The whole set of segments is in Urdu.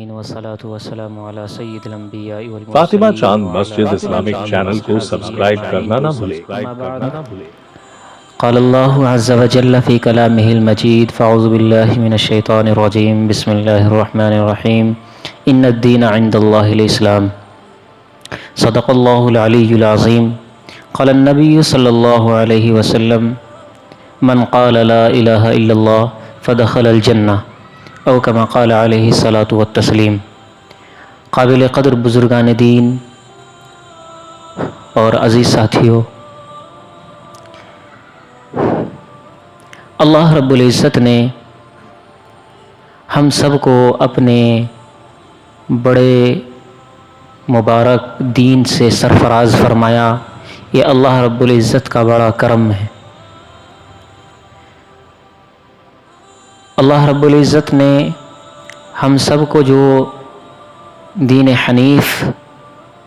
والصلاة والسلام على سید الانبیاء والمرسلین فاطمہ چاند مسجد اسلامک چینل کو سبسکرائب کرنا نہ بھولے۔ قال اللہ عز وجل فی کلامہ المجید فاعوذ باللہ من الشیطان الرجیم بسم اللہ الرحمن الرحیم ان الدین عند اللہ الاسلام صدق اللہ العلی العظیم قال النبی صلی اللہ علیہ وسلم من قال لا الہ الا اللہ فدخل الجنہ او کما قال علیہ الصلاۃ والتسلیم۔ قابل قدر بزرگان دین اور عزیز ساتھیوں، اللہ رب العزت نے ہم سب کو اپنے بڑے مبارک دین سے سرفراز فرمایا۔ یہ اللہ رب العزت کا بڑا کرم ہے۔ اللہ رب العزت نے ہم سب کو جو دین حنیف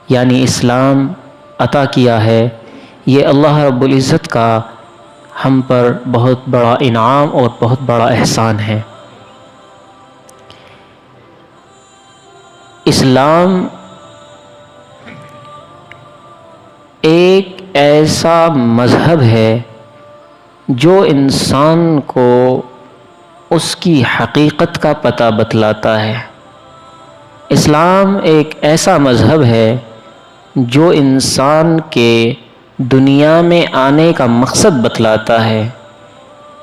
یعنی اسلام عطا کیا ہے، یہ اللہ رب العزت کا ہم پر بہت بڑا انعام اور بہت بڑا احسان ہے۔ اسلام ایک ایسا مذہب ہے جو انسان کو اس کی حقیقت کا پتہ بتلاتا ہے۔ اسلام ایک ایسا مذہب ہے جو انسان کے دنیا میں آنے کا مقصد بتلاتا ہے،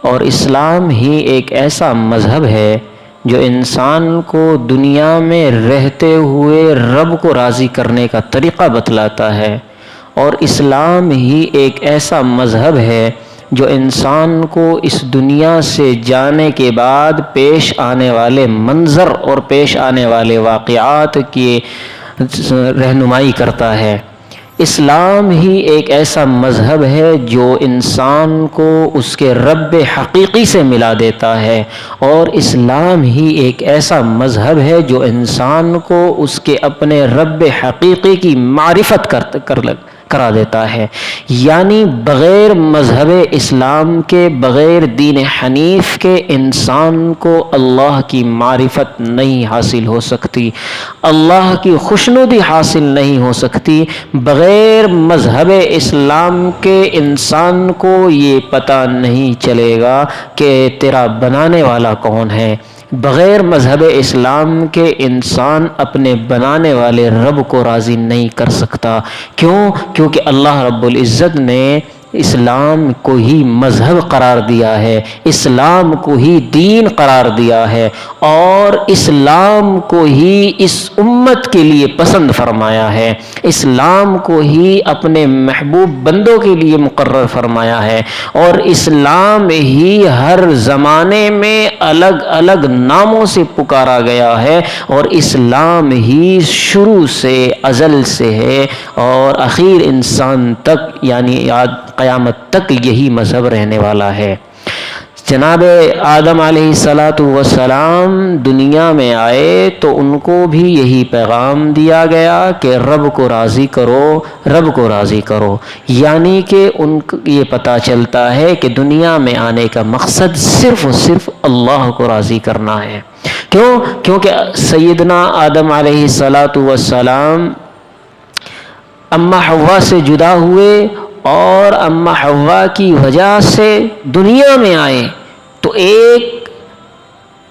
اور اسلام ہی ایک ایسا مذہب ہے جو انسان کو دنیا میں رہتے ہوئے رب کو راضی کرنے کا طریقہ بتلاتا ہے، اور اسلام ہی ایک ایسا مذہب ہے جو انسان کو اس دنیا سے جانے کے بعد پیش آنے والے منظر اور پیش آنے والے واقعات کی رہنمائی کرتا ہے۔ اسلام ہی ایک ایسا مذہب ہے جو انسان کو اس کے رب حقیقی سے ملا دیتا ہے، اور اسلام ہی ایک ایسا مذہب ہے جو انسان کو اس کے اپنے رب حقیقی کی معرفت کرا دیتا ہے۔ یعنی بغیر مذہب اسلام کے، بغیر دین حنیف کے انسان کو اللہ کی معرفت نہیں حاصل ہو سکتی، اللہ کی خوشنودی حاصل نہیں ہو سکتی۔ بغیر مذہب اسلام کے انسان کو یہ پتہ نہیں چلے گا کہ تیرا بنانے والا کون ہے۔ بغیر مذہب اسلام کے انسان اپنے بنانے والے رب کو راضی نہیں کر سکتا۔ کیونکہ اللہ رب العزت نے اسلام کو ہی مذہب قرار دیا ہے، اسلام کو ہی دین قرار دیا ہے، اور اسلام کو ہی اس امت کے لیے پسند فرمایا ہے، اسلام کو ہی اپنے محبوب بندوں کے لیے مقرر فرمایا ہے، اور اسلام ہی ہر زمانے میں الگ الگ ناموں سے پکارا گیا ہے، اور اسلام ہی شروع سے ازل سے ہے اور اخیر انسان تک یعنی قیامت تک یہی مذہب رہنے والا ہے۔ جناب آدم علیہ السلام دنیا میں آئے تو ان کو بھی یہی پیغام دیا گیا کہ رب کو راضی کرو، رب کو راضی کرو۔ یعنی کہ ان کو یہ پتہ چلتا ہے کہ دنیا میں آنے کا مقصد صرف اور صرف اللہ کو راضی کرنا ہے۔ کیونکہ سیدنا آدم علیہ السلام اماں حوا سے جدا ہوئے، اور اماں حوا کی وجہ سے دنیا میں آئے تو ایک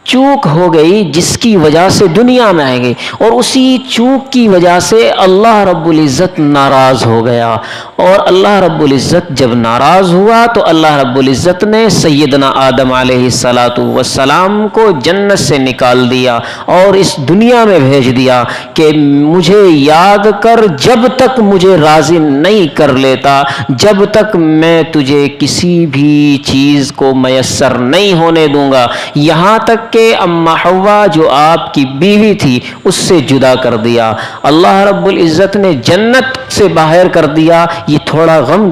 چوک ہو گئی جس کی وجہ سے دنیا میں آئے گئے، اور اسی چوک کی وجہ سے اللہ رب العزت ناراض ہو گیا، اور اللہ رب العزت جب ناراض ہوا تو اللہ رب العزت نے سیدنا آدم علیہ السلام کو جنت سے نکال دیا اور اس دنیا میں بھیج دیا کہ مجھے یاد کر، جب تک مجھے راضی نہیں کر لیتا، جب تک میں تجھے کسی بھی چیز کو میسر نہیں ہونے دوں گا، یہاں تک کہ اماں حوا جو آپ کی بیوی تھی اس سے جدا کر دیا۔ اللہ رب العزت نے جنت سے باہر کر دیا۔ یہ تھوڑا غم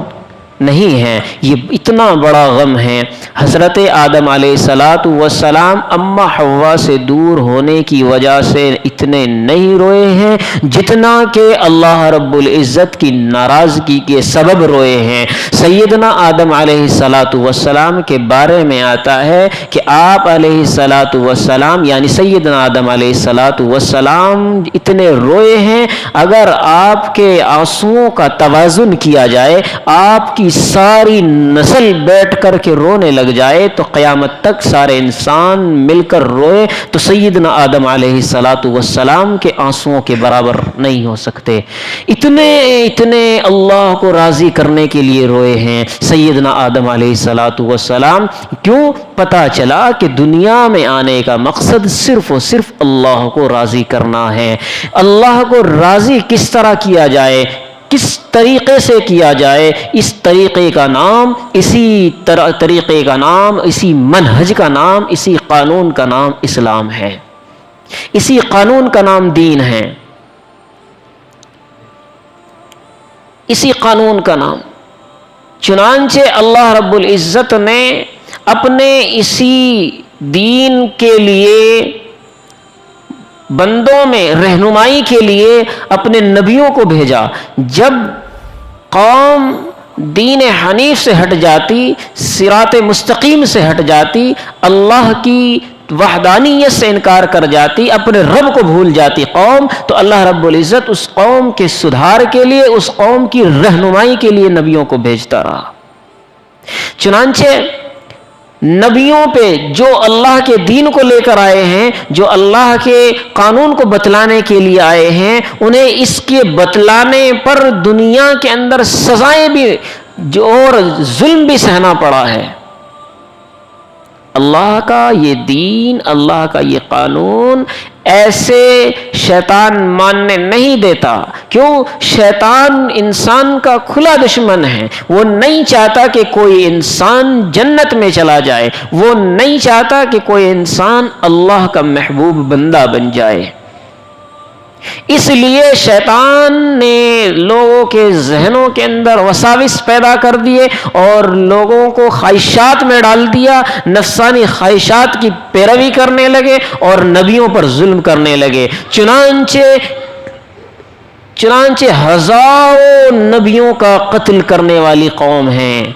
نہیں ہیں۔ یہ اتنا بڑا غم ہے۔ حضرت آدم علیہ السلام اماں حوا سے دور ہونے کی وجہ سے اتنے نہیں روئے ہیں جتنا کہ اللہ رب العزت کی ناراضگی کے سبب روئے ہیں۔ سیدنا آدم علیہ السلام کے بارے میں آتا ہے کہ آپ علیہ السلام یعنی سیدنا آدم علیہ السلام اتنے روئے ہیں، اگر آپ کے آنسوؤں کا توازن کیا جائے، آپ کی ساری نسل بیٹھ کر کے رونے لگ جائے تو قیامت تک سارے انسان مل کر روئے تو سیدنا آدم علیہ السلام کے آنسوؤں کے برابر نہیں ہو سکتے۔ اتنے اللہ کو راضی کرنے کے لیے روئے ہیں سیدنا آدم علیہ السلام۔ کیوں؟ پتہ چلا کہ دنیا میں آنے کا مقصد صرف اور صرف اللہ کو راضی کرنا ہے۔ اللہ کو راضی کس طرح کیا جائے، کس طریقے سے کیا جائے، اس طریقے کا نام، اسی منہج کا نام، اسی قانون کا نام اسلام ہے، اسی قانون کا نام دین ہے، اسی قانون کا نام۔ چنانچہ اللہ رب العزت نے اپنے اسی دین کے لیے بندوں میں رہنمائی کے لیے اپنے نبیوں کو بھیجا۔ جب قوم دین حنیف سے ہٹ جاتی، صراط مستقیم سے ہٹ جاتی، اللہ کی وحدانیت سے انکار کر جاتی، اپنے رب کو بھول جاتی قوم، تو اللہ رب العزت اس قوم کے سدھار کے لیے، اس قوم کی رہنمائی کے لیے نبیوں کو بھیجتا رہا۔ چنانچہ نبیوں پہ جو اللہ کے دین کو لے کر آئے ہیں، جو اللہ کے قانون کو بتلانے کے لیے آئے ہیں، انہیں اس کے بتلانے پر دنیا کے اندر سزائیں بھی اور ظلم بھی سہنا پڑا ہے۔ اللہ کا یہ دین، اللہ کا یہ قانون ایسے شیطان ماننے نہیں دیتا۔ کیوں؟ شیطان انسان کا کھلا دشمن ہے۔ وہ نہیں چاہتا کہ کوئی انسان جنت میں چلا جائے، وہ نہیں چاہتا کہ کوئی انسان اللہ کا محبوب بندہ بن جائے۔ اس لیے شیطان نے لوگوں کے ذہنوں کے اندر وساوس پیدا کر دیے اور لوگوں کو خواہشات میں ڈال دیا، نفسانی خواہشات کی پیروی کرنے لگے اور نبیوں پر ظلم کرنے لگے۔ چنانچہ ہزاروں نبیوں کا قتل کرنے والی قوم ہے۔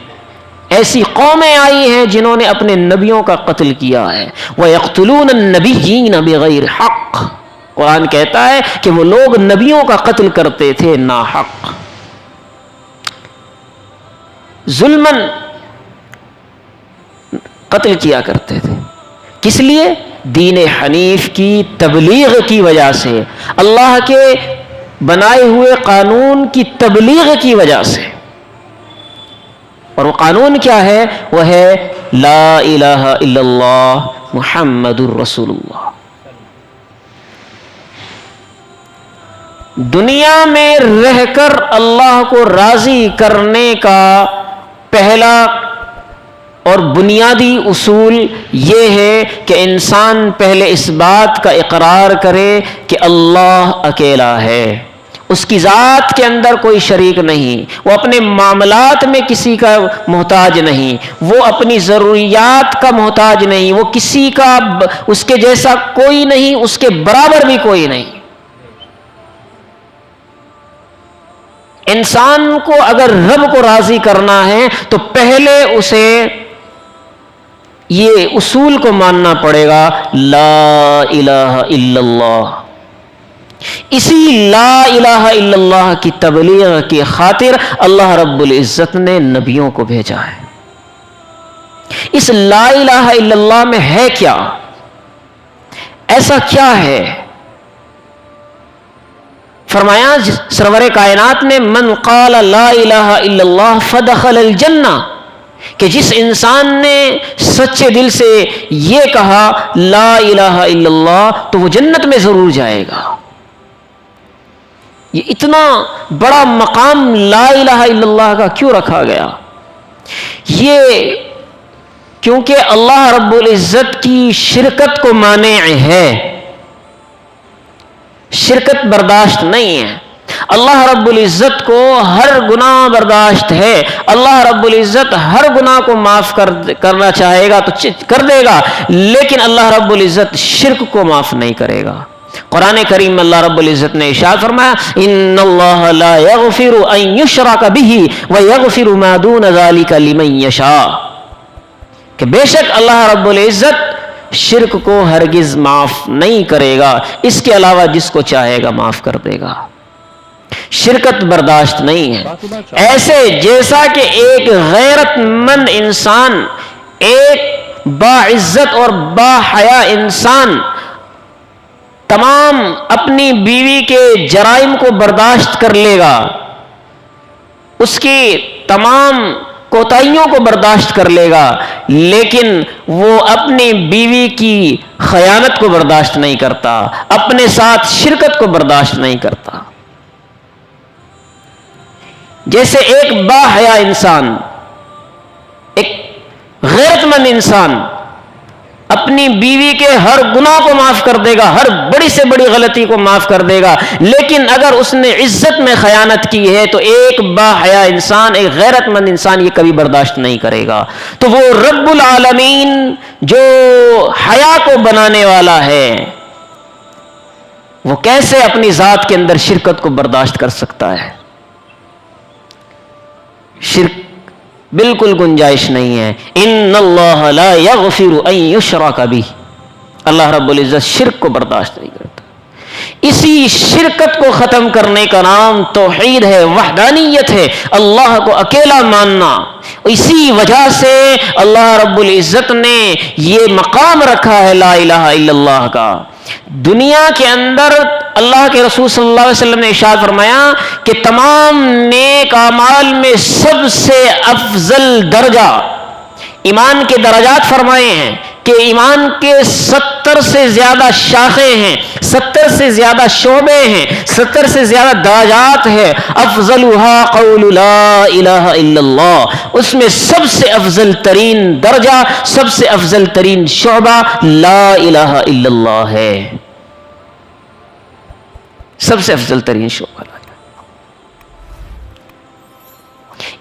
ایسی قومیں آئی ہیں جنہوں نے اپنے نبیوں کا قتل کیا ہے۔ وَيَقْتُلُونَ النَّبِيِّينَ بِغَيْرِ حَقٍّ، قرآن کہتا ہے کہ وہ لوگ نبیوں کا قتل کرتے تھے ناحق، ظلماً قتل کیا کرتے تھے۔ کس لیے؟ دین حنیف کی تبلیغ کی وجہ سے، اللہ کے بنائے ہوئے قانون کی تبلیغ کی وجہ سے۔ اور وہ قانون کیا ہے؟ وہ ہے لا الہ الا اللہ محمد الرسول اللہ۔ دنیا میں رہ کر اللہ کو راضی کرنے کا پہلا اور بنیادی اصول یہ ہے کہ انسان پہلے اس بات کا اقرار کرے کہ اللہ اکیلا ہے، اس کی ذات کے اندر کوئی شریک نہیں، وہ اپنے معاملات میں کسی کا محتاج نہیں، وہ اپنی ضروریات کا محتاج نہیں، وہ کسی کا اس کے جیسا کوئی نہیں، اس کے برابر بھی کوئی نہیں۔ انسان کو اگر رب کو راضی کرنا ہے تو پہلے اسے یہ اصول کو ماننا پڑے گا، لا الہ الا اللہ۔ اسی لا الہ الا اللہ کی تبلیغ کی خاطر اللہ رب العزت نے نبیوں کو بھیجا ہے۔ اس لا الہ الا اللہ میں ہے کیا؟ ایسا کیا ہے؟ فرمایا سرور کائنات نے من قال لا الہ الا اللہ فدخل الجنہ، کہ جس انسان نے سچے دل سے یہ کہا لا الہ الا اللہ تو وہ جنت میں ضرور جائے گا۔ یہ اتنا بڑا مقام لا الہ الا اللہ کا کیوں رکھا گیا؟ یہ کیونکہ اللہ رب العزت کی شرکت کو مانع ہے، شرکت برداشت نہیں ہے۔ اللہ رب العزت کو ہر گناہ برداشت ہے، اللہ رب العزت ہر گناہ کو معاف کرنا چاہے گا تو کر دے گا، لیکن اللہ رب العزت شرک کو معاف نہیں کرے گا۔ قرآن کریم میں اللہ رب العزت نے ارشاد فرمایا ان اللہ لا یغفر ان یشرک بہ ویغفر ما دون ذلک لمن یشاء، کہ بے شک اللہ رب العزت شرک کو ہرگز معاف نہیں کرے گا، اس کے علاوہ جس کو چاہے گا معاف کر دے گا۔ شرکت برداشت نہیں ہے، ایسے جیسا کہ ایک غیرت مند انسان، ایک باعزت اور باحیا انسان تمام اپنی بیوی کے جرائم کو برداشت کر لے گا، اس کی تمام کوتاہیوں کو برداشت کر لے گا، لیکن وہ اپنی بیوی کی خیانت کو برداشت نہیں کرتا، اپنے ساتھ شرکت کو برداشت نہیں کرتا۔ جیسے ایک باحیا انسان، ایک غیرت مند انسان اپنی بیوی کے ہر گناہ کو معاف کر دے گا، ہر بڑی سے بڑی غلطی کو معاف کر دے گا، لیکن اگر اس نے عزت میں خیانت کی ہے تو ایک باحیا انسان، ایک غیرت مند انسان یہ کبھی برداشت نہیں کرے گا۔ تو وہ رب العالمین جو حیا کو بنانے والا ہے، وہ کیسے اپنی ذات کے اندر شرکت کو برداشت کر سکتا ہے؟ شرک بالکل گنجائش نہیں ہے۔ ان اللہ لا یغفر ان یشرک بہ، اللہ رب العزت شرک کو برداشت نہیں کرتا۔ اسی شرکت کو ختم کرنے کا نام توحید ہے، وحدانیت ہے، اللہ کو اکیلا ماننا۔ اسی وجہ سے اللہ رب العزت نے یہ مقام رکھا ہے لا الہ الا اللہ کا۔ دنیا کے اندر اللہ کے رسول صلی اللہ علیہ وسلم نے ارشاد فرمایا کہ تمام نیک اعمال میں سب سے افضل درجہ ایمان کے درجات فرمائے ہیں کہ ایمان کے 70 سے زیادہ شاخیں ہیں، 70 سے زیادہ شعبے ہیں، 70 سے زیادہ درجات ہیں۔ افضلها قول لا الہ الا اللہ، اس میں سب سے افضل ترین درجہ، سب سے افضل ترین شعبہ لا الہ الا اللہ ہے، سب سے افضل ترین شعبہ۔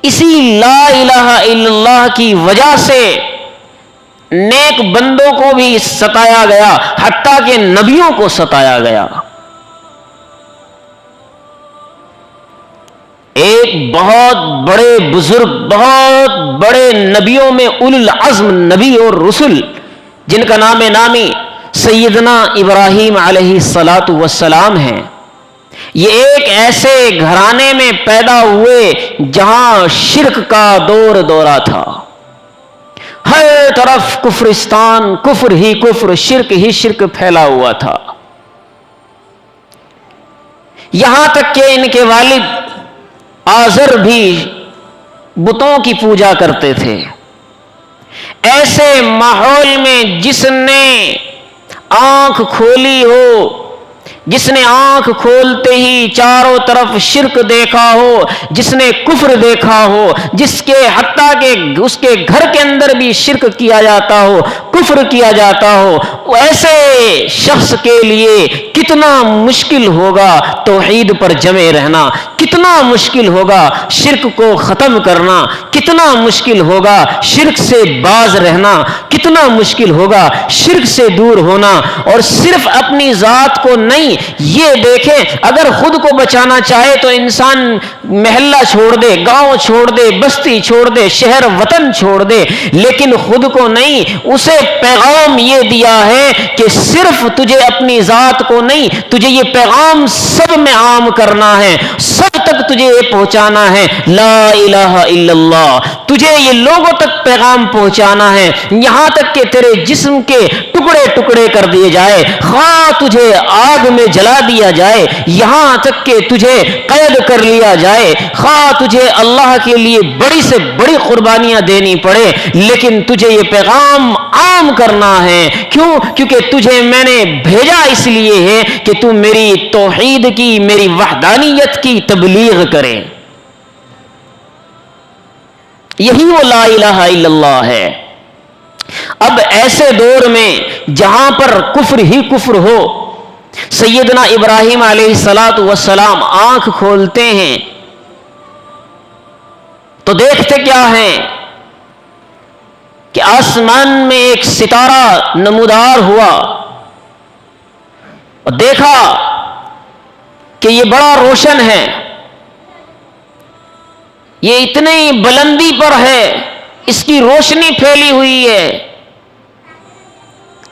اسی لا الہ الا اللہ کی وجہ سے نیک بندوں کو بھی ستایا گیا، حتیٰ کہ نبیوں کو ستایا گیا۔ ایک بہت بڑے بزرگ، بہت بڑے نبیوں میں اولو العزم نبی اور رسول، جن کا نام نامی سیدنا ابراہیم علیہ الصلاۃ والسلام ہے، یہ ایک ایسے گھرانے میں پیدا ہوئے جہاں شرک کا دور دورہ تھا، ہر طرف کفرستان، کفر ہی کفر، شرک ہی شرک پھیلا ہوا تھا، یہاں تک کہ ان کے والد آزر بھی بتوں کی پوجا کرتے تھے۔ ایسے ماحول میں جس نے آنکھ کھولی ہو، جس نے آنکھ کھولتے ہی چاروں طرف شرک دیکھا ہو، جس نے کفر دیکھا ہو، جس کے حتیٰ کہ اس کے گھر کے اندر بھی شرک کیا جاتا ہو، کفر کیا جاتا ہو، ایسے شخص کے لیے کتنا مشکل ہوگا توحید پر جمے رہنا، کتنا مشکل ہوگا شرک کو ختم کرنا، کتنا مشکل ہوگا شرک سے باز رہنا، کتنا مشکل ہوگا شرک سے دور ہونا۔ اور صرف اپنی ذات کو نہیں، یہ دیکھیں اگر خود کو بچانا چاہے تو انسان محلہ چھوڑ دے، گاؤں چھوڑ دے، بستی چھوڑ دے، شہر وطن چھوڑ دے، لیکن خود کو نہیں۔ اسے پیغام یہ دیا ہے کہ صرف تجھے اپنی ذات کو نہیں، تجھے یہ پیغام سب میں عام کرنا ہے، سب تک تجھے یہ پہنچانا ہے لا الہ الا اللہ، تجھے یہ لوگوں تک پیغام پہنچانا ہے، یہاں تک کہ تیرے جسم کے ٹکڑے ٹکڑے کر دیے جائے، خواہ تجھے آگ میں جلا دیا جائے، یہاں تک کہ تجھے قید کر لیا جائے، خواہ تجھے اللہ کے لیے بڑی سے بڑی قربانیاں دینی پڑے، لیکن تجھے یہ پیغام عام کرنا ہے۔ کیوں؟ کیونکہ تجھے میں نے بھیجا اس لیے ہے کہ تو میری توحید کی، میری وحدانیت کی تبلیغ کرے۔ یہی وہ لا الہ الا اللہ ہے۔ اب ایسے دور میں جہاں پر کفر ہی کفر ہو، سیدنا ابراہیم علیہ السلام آنکھ کھولتے ہیں تو دیکھتے کیا ہیں کہ آسمان میں ایک ستارہ نمودار ہوا اور دیکھا کہ یہ بڑا روشن ہے، یہ اتنی بلندی پر ہے، اس کی روشنی پھیلی ہوئی ہے،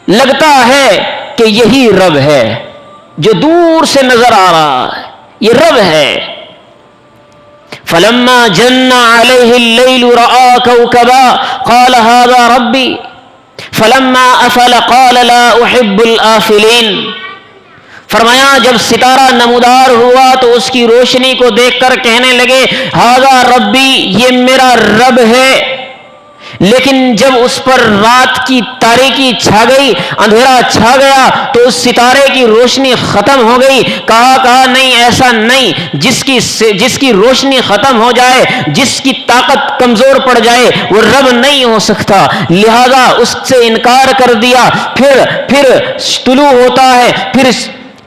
لگتا ہے کہ یہی رب ہے جو دور سے نظر آ رہا ہے، یہ رب ہے۔ فلما جن علیہ اللیل رأى کوكبا قال هذا ربی فلما افل قال لا احب الآفلین۔ فرمایا جب ستارہ نمودار ہوا تو اس کی روشنی کو دیکھ کر کہنے لگے ھذا ربی، یہ میرا رب ہے، لیکن جب اس پر رات کی تاریکی چھا گئی، اندھیرا چھا گیا تو اس ستارے کی روشنی ختم ہو گئی۔ کہا نہیں، ایسا نہیں، جس کی روشنی ختم ہو جائے، جس کی طاقت کمزور پڑ جائے، وہ رب نہیں ہو سکتا، لہذا اس سے انکار کر دیا۔ پھر طلوع ہوتا ہے، پھر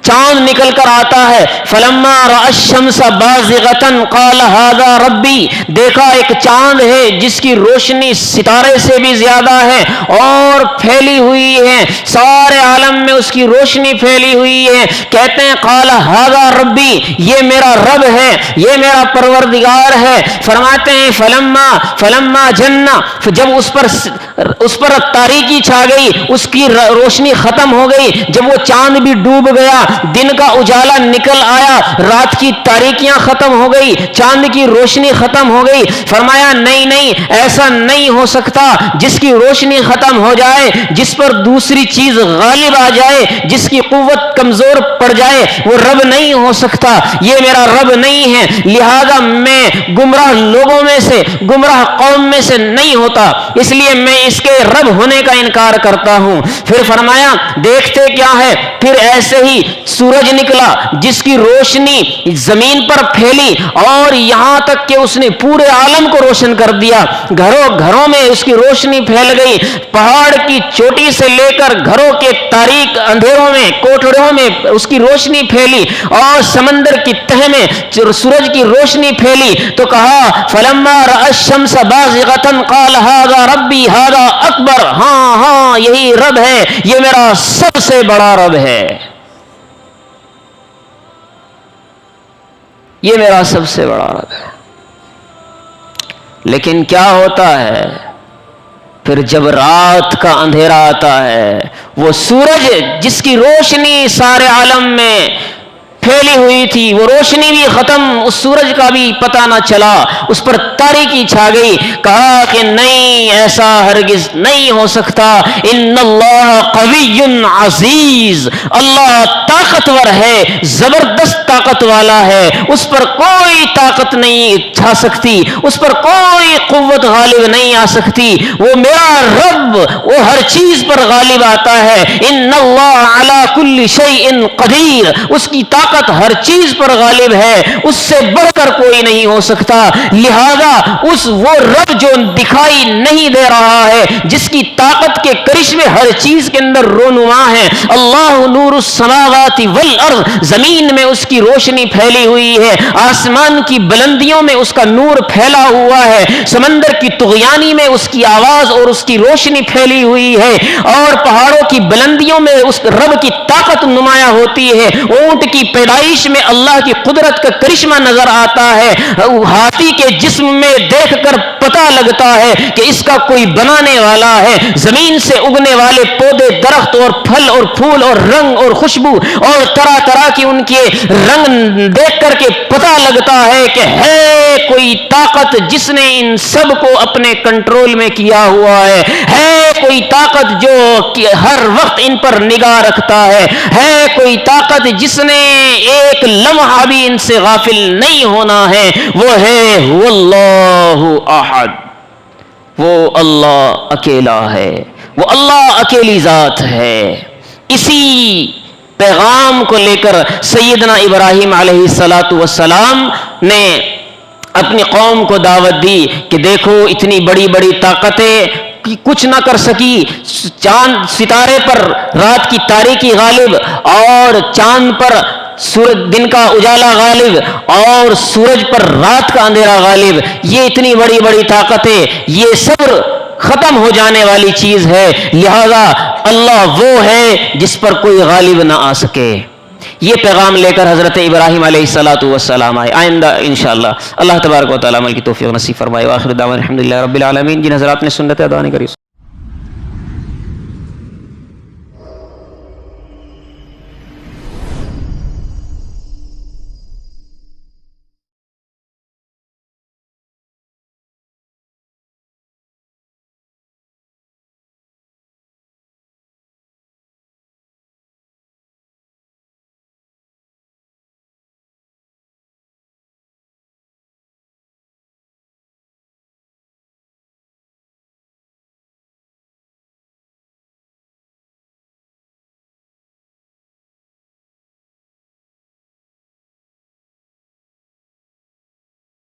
چاند نکل کر آتا ہے۔ فلما رأى الشمس بازغة قال هذا ربی، دیکھا ایک چاند ہے جس کی روشنی ستارے سے بھی زیادہ ہے اور پھیلی ہوئی ہے، سارے عالم میں اس کی روشنی پھیلی ہوئی ہے۔ کہتے ہیں قال هذا ربی، یہ میرا رب ہے، یہ میرا پروردگار ہے۔ فرماتے ہیں فلما جن، جب اس پر تاریکی چھا گئی، اس کی روشنی ختم ہو گئی، جب وہ چاند بھی ڈوب گیا، دن کا اجالا نکل آیا، رات کی تاریکیاں ختم ہو گئی، چاند کی روشنی ختم ہو گئی۔ فرمایا نہیں، ایسا نہیں ہو سکتا، جس کی روشنی ختم ہو جائے، جس پر دوسری چیز غالب آ جائے، جس کی قوت کمزور پڑ جائے، وہ رب نہیں ہو سکتا، یہ میرا رب نہیں ہے، لہذا میں گمراہ لوگوں میں سے، گمراہ قوم میں سے نہیں ہوتا، اس لیے میں اس کے رب ہونے کا انکار کرتا ہوں۔ پھر فرمایا دیکھتے کیا ہے، پھر ایسے ہی سورج نکلا جس کی روشنی زمین پر پھیلی اور یہاں تک کہ اس نے پورے عالم کو روشن کر دیا، گھروں میں اس کی روشنی پھیل گئی، پہاڑ کی چوٹی سے لے کر گھروں کے تاریک اندھیروں میں، کوٹڑیوں میں اس کی روشنی پھیلی، اور سمندر کی تہ میں سورج کی روشنی پھیلی۔ تو کہا فلما رأى الشمس بازغة قال هذا ربی هذا اکبر، ہاں یہی رب ہے، یہ میرا سب سے بڑا رب ہے، یہ میرا سب سے بڑا رب ہے۔ لیکن کیا ہوتا ہے پھر جب رات کا اندھیرا آتا ہے، وہ سورج جس کی روشنی سارے عالم میں پھیلی ہوئی تھی، وہ روشنی بھی ختم، اس سورج کا بھی پتہ نہ چلا، اس پر تاریکی چھا گئی۔ کہا کہ نہیں، ایسا ہرگز نہیں ہو سکتا، ان اللہ قوی عزیز، اللہ طاقتور ہے، زبردست طاقت والا ہے، اس پر کوئی طاقت نہیں چھا سکتی، اس پر کوئی قوت غالب نہیں آ سکتی، وہ میرا رب، وہ ہر چیز پر غالب آتا ہے۔ ان اللہ علی کل شیء قدیر، اس کی طاقت ہر چیز پر غالب ہے، اس سے بڑھ کر کوئی نہیں ہو سکتا، لہذا وہ رب جو دکھائی نہیں دے رہا ہے، جس کی طاقت کے کرشمے ہر چیز کے اندر رونما ہے، اللہ نور السماوات والارض، زمین میں اس کی روشنی پھیلی ہوئی ہے، آسمان کی بلندیوں میں اس کا نور پھیلا ہوا ہے، سمندر کی طغیانی میں اس کی آواز اور اس کی روشنی پھیلی ہوئی ہے، اور پہاڑوں کی بلندیوں میں اس رب کی طاقت نمایاں ہوتی ہے، اونٹ کی پیدائش میں اللہ کی قدرت کا کرشمہ نظر آتا ہے، ہاتھی کے جسم میں دیکھ کر پتہ لگتا ہے کہ اس کا کوئی بنانے والا ہے، زمین سے اگنے والے پودے، درخت اور پھل اور پھول اور رنگ اور خوشبو اور طرح طرح کی ان کے رنگ دیکھ کر کے پتہ لگتا ہے کہ ہے کوئی طاقت جس نے ان سب کو اپنے کنٹرول میں کیا ہوا ہے کوئی طاقت جو ہر وقت ان پر نگاہ رکھتا ہے کوئی طاقت جس نے ایک لمحہ بھی ان سے غافل نہیں ہونا ہے، وہ ہے هو اللہ احد، وہ اللہ اکیلا ہے، وہ اللہ اکیلی ذات ہے۔ اسی پیغام کو لے کر سیدنا ابراہیم علیہ السلام نے اپنی قوم کو دعوت دی کہ دیکھو اتنی بڑی بڑی طاقتیں کچھ نہ کر سکی، چاند ستارے پر رات کی تاریکی غالب، اور چاند پر سورج دن کا اجالا غالب، اور سورج پر رات کا اندھیرا غالب، یہ اتنی بڑی بڑی طاقتیں، یہ صبر ختم ہو جانے والی چیز ہے، لہذا اللہ وہ ہے جس پر کوئی غالب نہ آ سکے۔ یہ پیغام لے کر حضرت ابراہیم علیہ الصلوۃ والسلام آئے۔ آئندہ انشاءاللہ اللہ تبارک و تعالیٰ عمل کی توفیق نصیب فرمائے۔ وآخر دعوانا الحمدللہ رب العالمین۔ جن حضرات نے سنت ادا نہیں کری